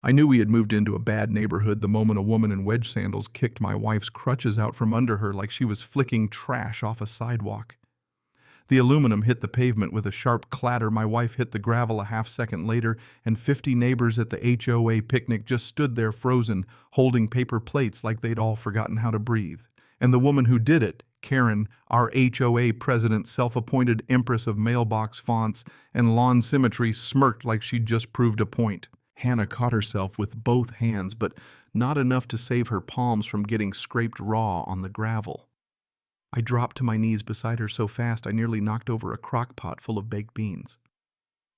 I knew we had moved into a bad neighborhood the moment a woman in wedge sandals kicked my wife's crutches out from under her like she was flicking trash off a sidewalk. The aluminum hit the pavement with a sharp clatter. My wife hit the gravel a half-second later, and 50 neighbors at the HOA picnic just stood there frozen, holding paper plates like they'd all forgotten how to breathe. And the woman who did it, Karen, our HOA president, self-appointed empress of mailbox fonts and lawn symmetry, smirked like she'd just proved a point. Hannah caught herself with both hands, but not enough to save her palms from getting scraped raw on the gravel. I dropped to my knees beside her so fast I nearly knocked over a crock pot full of baked beans.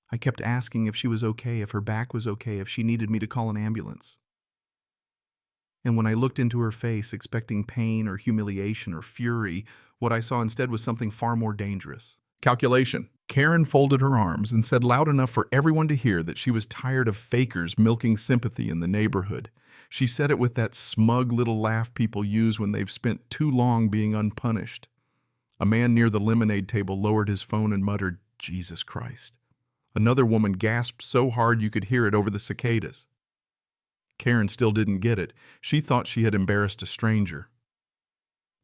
I kept asking if she was okay, if her back was okay, if she needed me to call an ambulance. And when I looked into her face, expecting pain or humiliation or fury, what I saw instead was something far more dangerous. Calculation. Karen folded her arms and said loud enough for everyone to hear that she was tired of fakers milking sympathy in the neighborhood. She said it with that smug little laugh people use when they've spent too long being unpunished. A man near the lemonade table lowered his phone and muttered, "Jesus Christ." Another woman gasped so hard you could hear it over the cicadas. Karen still didn't get it. She thought she had embarrassed a stranger.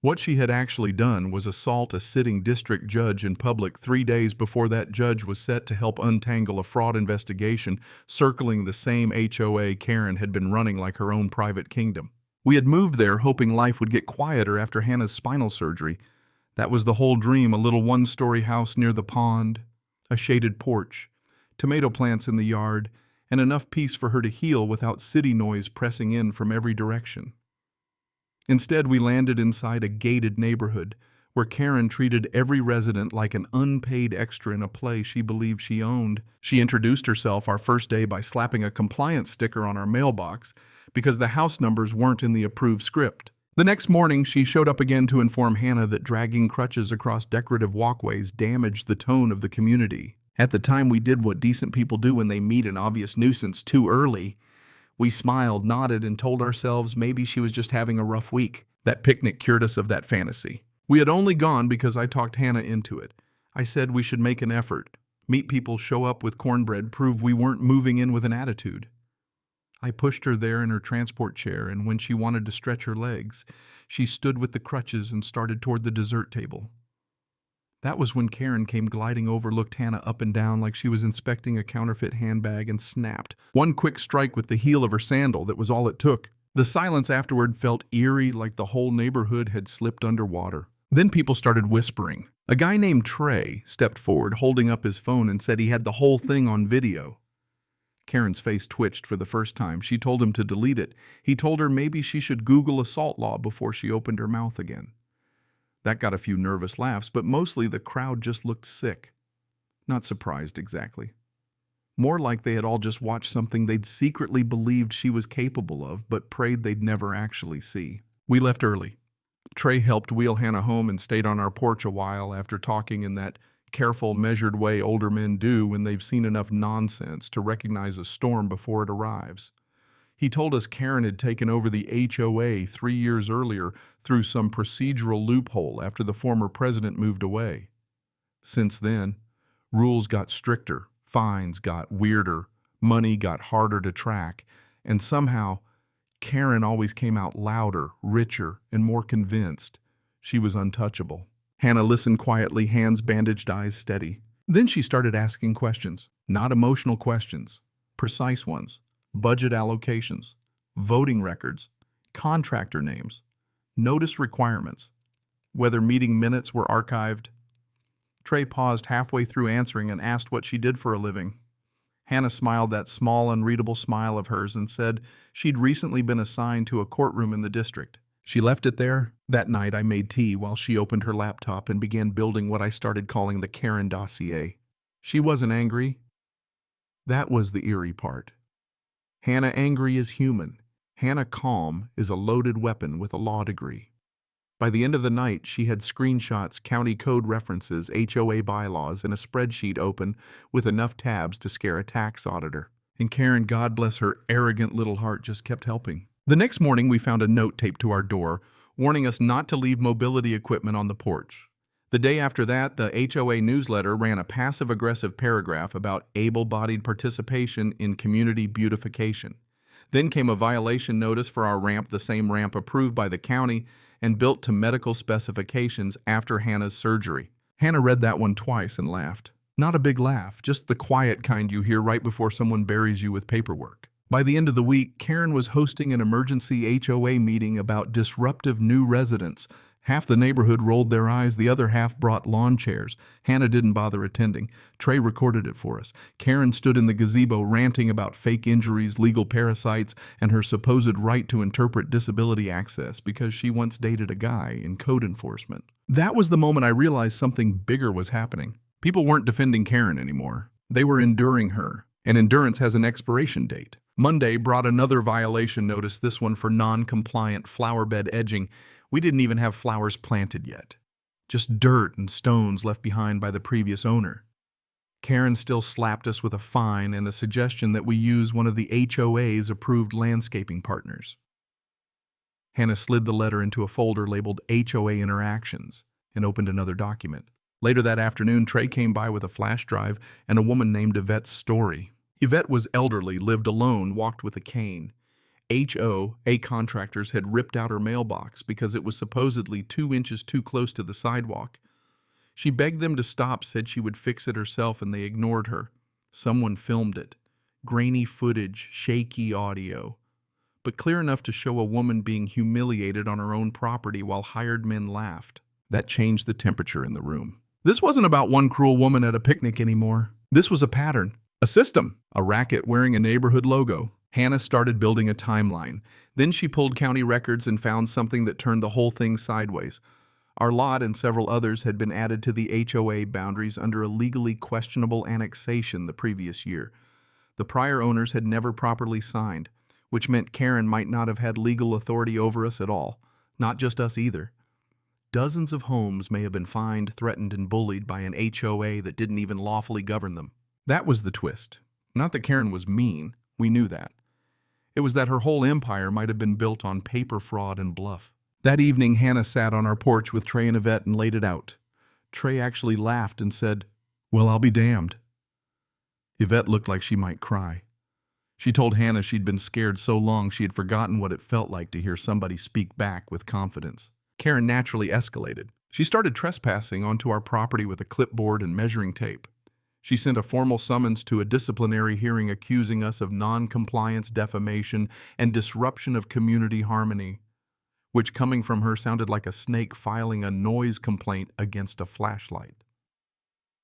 What she had actually done was assault a sitting district judge in public 3 days before that judge was set to help untangle a fraud investigation circling the same HOA Karen had been running like her own private kingdom. We had moved there hoping life would get quieter after Hannah's spinal surgery. That was the whole dream, a little one-story house near the pond, a shaded porch, tomato plants in the yard, and enough peace for her to heal without city noise pressing in from every direction. Instead, we landed inside a gated neighborhood where Karen treated every resident like an unpaid extra in a play she believed she owned. She introduced herself our first day by slapping a compliance sticker on our mailbox because the house numbers weren't in the approved script. The next morning, she showed up again to inform Hannah that dragging crutches across decorative walkways damaged the tone of the community. At the time, we did what decent people do when they meet an obvious nuisance too early. We smiled, nodded, and told ourselves maybe she was just having a rough week. That picnic cured us of that fantasy. We had only gone because I talked Hannah into it. I said we should make an effort, meet people, show up with cornbread, prove we weren't moving in with an attitude. I pushed her there in her transport chair, and when she wanted to stretch her legs, she stood with the crutches and started toward the dessert table. That was when Karen came gliding over, looked Hannah up and down like she was inspecting a counterfeit handbag, and snapped. One quick strike with the heel of her sandal, that was all it took. The silence afterward felt eerie, like the whole neighborhood had slipped underwater. Then people started whispering. A guy named Trey stepped forward, holding up his phone, and said he had the whole thing on video. Karen's face twitched for the first time. She told him to delete it. He told her maybe she should Google assault law before she opened her mouth again. That got a few nervous laughs, but mostly the crowd just looked sick. Not surprised exactly. More like they had all just watched something they'd secretly believed she was capable of, but prayed they'd never actually see. We left early. Trey helped wheel Hannah home and stayed on our porch a while after talking in that careful, measured way older men do when they've seen enough nonsense to recognize a storm before it arrives. He told us Karen had taken over the HOA 3 years earlier through some procedural loophole after the former president moved away. Since then, rules got stricter, fines got weirder, money got harder to track, and somehow Karen always came out louder, richer, and more convinced she was untouchable. Hannah listened quietly, hands bandaged, eyes steady. Then she started asking questions, not emotional questions, precise ones. Budget allocations, voting records, contractor names, notice requirements, whether meeting minutes were archived. Trey paused halfway through answering and asked what she did for a living. Hannah smiled that small, unreadable smile of hers and said she'd recently been assigned to a courtroom in the district. She left it there. That night I made tea while she opened her laptop and began building what I started calling the Karen dossier. She wasn't angry. That was the eerie part. Hannah angry is human. Hannah calm is a loaded weapon with a law degree. By the end of the night, she had screenshots, county code references, HOA bylaws, and a spreadsheet open with enough tabs to scare a tax auditor. And Karen, God bless her arrogant little heart, just kept helping. The next morning, we found a note taped to our door, warning us not to leave mobility equipment on the porch. The day after that, the HOA newsletter ran a passive-aggressive paragraph about able-bodied participation in community beautification. Then came a violation notice for our ramp, the same ramp approved by the county and built to medical specifications after Hannah's surgery. Hannah read that one twice and laughed. Not a big laugh, just the quiet kind you hear right before someone buries you with paperwork. By the end of the week, Karen was hosting an emergency HOA meeting about disruptive new residents. Half the neighborhood rolled their eyes, the other half brought lawn chairs. Hannah didn't bother attending. Trey recorded it for us. Karen stood in the gazebo ranting about fake injuries, legal parasites, and her supposed right to interpret disability access because she once dated a guy in code enforcement. That was the moment I realized something bigger was happening. People weren't defending Karen anymore. They were enduring her, and endurance has an expiration date. Monday brought another violation notice, this one for non-compliant flower bed edging. We didn't even have flowers planted yet. Just dirt and stones left behind by the previous owner. Karen still slapped us with a fine and a suggestion that we use one of the HOA's approved landscaping partners. Hannah slid the letter into a folder labeled HOA Interactions and opened another document. Later that afternoon, Trey came by with a flash drive and a woman named Yvette's story. Yvette was elderly, lived alone, walked with a cane. HOA contractors had ripped out her mailbox because it was supposedly 2 inches too close to the sidewalk. She begged them to stop, said she would fix it herself, and they ignored her. Someone filmed it. Grainy footage, shaky audio, but clear enough to show a woman being humiliated on her own property while hired men laughed. That changed the temperature in the room. This wasn't about one cruel woman at a picnic anymore. This was a pattern, a system, a racket wearing a neighborhood logo. Hannah started building a timeline. Then she pulled county records and found something that turned the whole thing sideways. Our lot and several others had been added to the HOA boundaries under a legally questionable annexation the previous year. The prior owners had never properly signed, which meant Karen might not have had legal authority over us at all. Not just us either. Dozens of homes may have been fined, threatened, and bullied by an HOA that didn't even lawfully govern them. That was the twist. Not that Karen was mean. We knew that. It was that her whole empire might have been built on paper fraud and bluff. That evening, Hannah sat on our porch with Trey and Yvette and laid it out. Trey actually laughed and said, "Well, I'll be damned." Yvette looked like she might cry. She told Hannah she'd been scared so long she had forgotten what it felt like to hear somebody speak back with confidence. Karen naturally escalated. She started trespassing onto our property with a clipboard and measuring tape. She sent a formal summons to a disciplinary hearing accusing us of non-compliance, defamation, and disruption of community harmony, which coming from her sounded like a snake filing a noise complaint against a flashlight.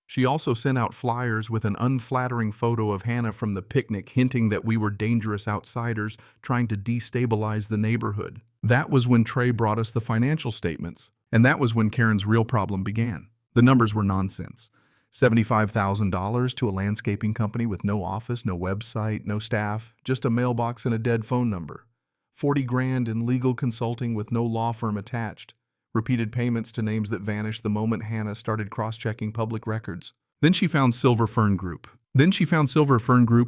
She also sent out flyers with an unflattering photo of Hannah from the picnic, hinting that we were dangerous outsiders trying to destabilize the neighborhood. That was when Trey brought us the financial statements, and that was when Karen's real problem began. The numbers were nonsense. $75,000 to a landscaping company with no office, no website, no staff, just a mailbox and a dead phone number. $40,000 in legal consulting with no law firm attached. Repeated payments to names that vanished the moment Hannah started cross-checking public records. Then she found Silver Fern Group.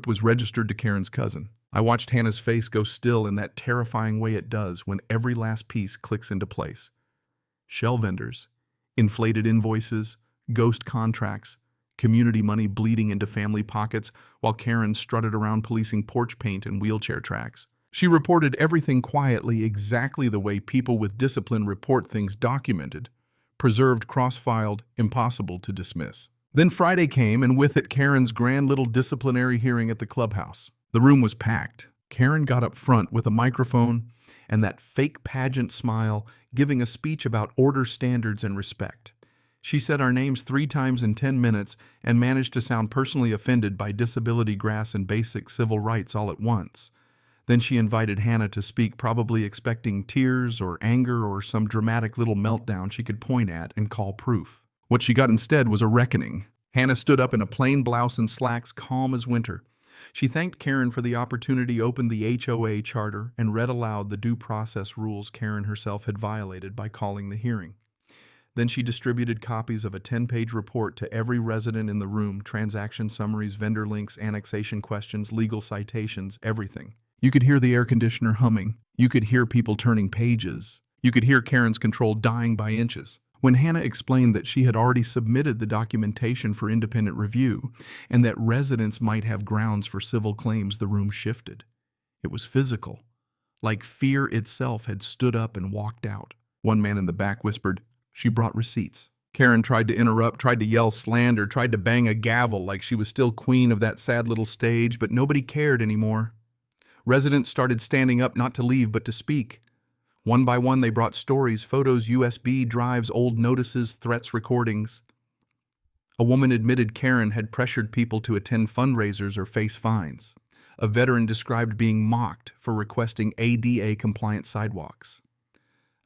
Was registered to Karen's cousin. I watched Hannah's face go still in that terrifying way it does when every last piece clicks into place. Shell vendors, inflated invoices, ghost contracts, community money bleeding into family pockets while Karen strutted around policing porch paint and wheelchair tracks. She reported everything quietly, exactly the way people with discipline report things, documented, preserved, cross-filed, impossible to dismiss. Then Friday came, and with it Karen's grand little disciplinary hearing at the clubhouse. The room was packed. Karen got up front with a microphone and that fake pageant smile, giving a speech about order, standards, and respect. She said our names 3 times in 10 minutes and managed to sound personally offended by disability, grass, and basic civil rights all at once. Then she invited Hannah to speak, probably expecting tears or anger or some dramatic little meltdown she could point at and call proof. What she got instead was a reckoning. Hannah stood up in a plain blouse and slacks, calm as winter. She thanked Karen for the opportunity, opened the HOA charter, and read aloud the due process rules Karen herself had violated by calling the hearing. Then she distributed copies of a 10-page report to every resident in the room, transaction summaries, vendor links, annexation questions, legal citations, everything. You could hear the air conditioner humming. You could hear people turning pages. You could hear Karen's control dying by inches. When Hannah explained that she had already submitted the documentation for independent review and that residents might have grounds for civil claims, the room shifted. It was physical, like fear itself had stood up and walked out. One man in the back whispered, "She brought receipts." Karen tried to interrupt, tried to yell slander, tried to bang a gavel like she was still queen of that sad little stage, but nobody cared anymore. Residents started standing up not to leave but to speak. One by one, they brought stories, photos, USB drives, old notices, threats, recordings. A woman admitted Karen had pressured people to attend fundraisers or face fines. A veteran described being mocked for requesting ADA-compliant sidewalks.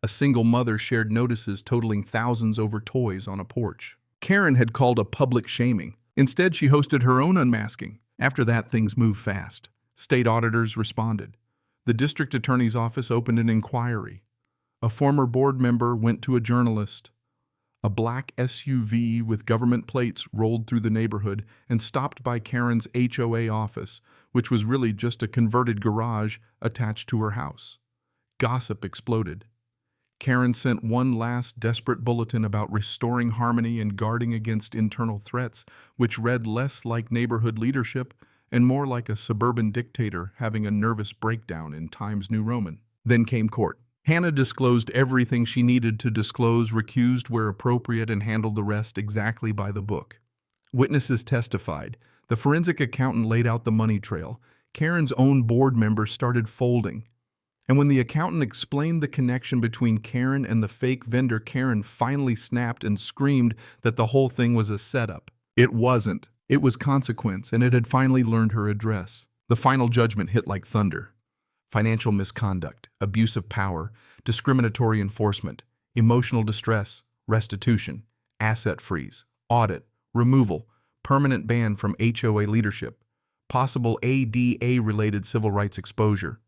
A single mother shared notices totaling thousands over toys on a porch. Karen had called a public shaming. Instead, she hosted her own unmasking. After that, things moved fast. State auditors responded. The district attorney's office opened an inquiry. A former board member went to a journalist. A black SUV with government plates rolled through the neighborhood and stopped by Karen's HOA office, which was really just a converted garage attached to her house. Gossip exploded. Karen sent one last desperate bulletin about restoring harmony and guarding against internal threats, which read less like neighborhood leadership and more like a suburban dictator having a nervous breakdown in Times New Roman. Then came court. Hannah disclosed everything she needed to disclose, recused where appropriate, and handled the rest exactly by the book. Witnesses testified. The forensic accountant laid out the money trail. Karen's own board members started folding. And when the accountant explained the connection between Karen and the fake vendor, Karen finally snapped and screamed that the whole thing was a setup. It wasn't. It was consequence, and it had finally learned her address. The final judgment hit like thunder. Financial misconduct, abuse of power, discriminatory enforcement, emotional distress, restitution, asset freeze, audit, removal, permanent ban from HOA leadership, possible ADA-related civil rights exposure.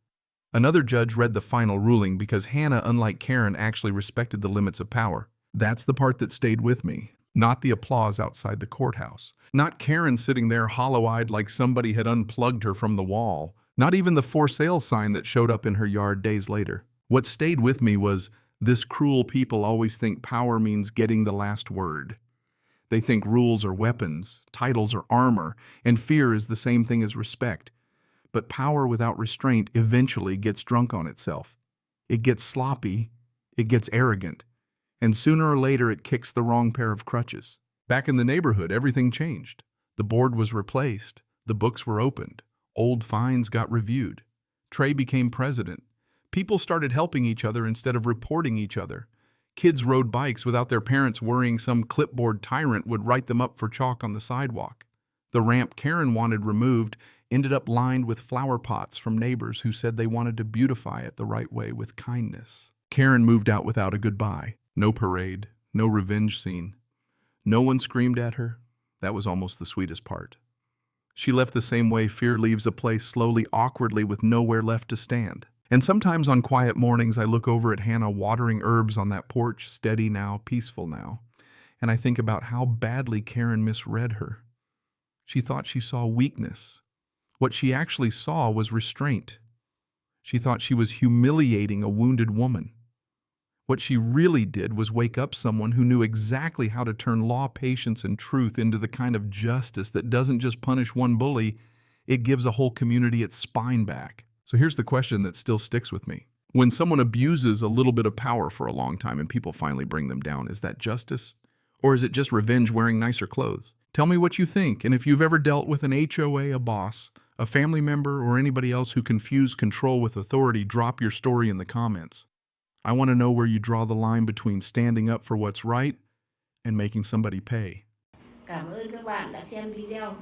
Another judge read the final ruling because Hannah, unlike Karen, actually respected the limits of power. That's the part that stayed with me, not the applause outside the courthouse. Not Karen sitting there hollow-eyed like somebody had unplugged her from the wall. Not even the for sale sign that showed up in her yard days later. What stayed with me was, this cruel people always think power means getting the last word. They think rules are weapons, titles are armor, and fear is the same thing as respect. But power without restraint eventually gets drunk on itself. It gets sloppy, it gets arrogant, and sooner or later it kicks the wrong pair of crutches. Back in the neighborhood, everything changed. The board was replaced, the books were opened, old fines got reviewed. Trey became president. People started helping each other instead of reporting each other. Kids rode bikes without their parents worrying some clipboard tyrant would write them up for chalk on the sidewalk. The ramp Karen wanted removed ended up lined with flower pots from neighbors who said they wanted to beautify it the right way with kindness. Karen moved out without a goodbye. No parade, no revenge scene. No one screamed at her. That was almost the sweetest part. She left the same way fear leaves a place, slowly, awkwardly, with nowhere left to stand. And sometimes on quiet mornings I look over at Hannah watering herbs on that porch, steady now, peaceful now, and I think about how badly Karen misread her. She thought she saw weakness. What she actually saw was restraint. She thought she was humiliating a wounded woman. What she really did was wake up someone who knew exactly how to turn law, patience, and truth into the kind of justice that doesn't just punish one bully, it gives a whole community its spine back. So here's the question that still sticks with me. When someone abuses a little bit of power for a long time and people finally bring them down, is that justice? Or is it just revenge wearing nicer clothes? Tell me what you think, and if you've ever dealt with an HOA, a boss, a family member, or anybody else who confused control with authority, drop your story in the comments. I want to know where you draw the line between standing up for what's right and making somebody pay. Cảm ơn các bạn đã xem video.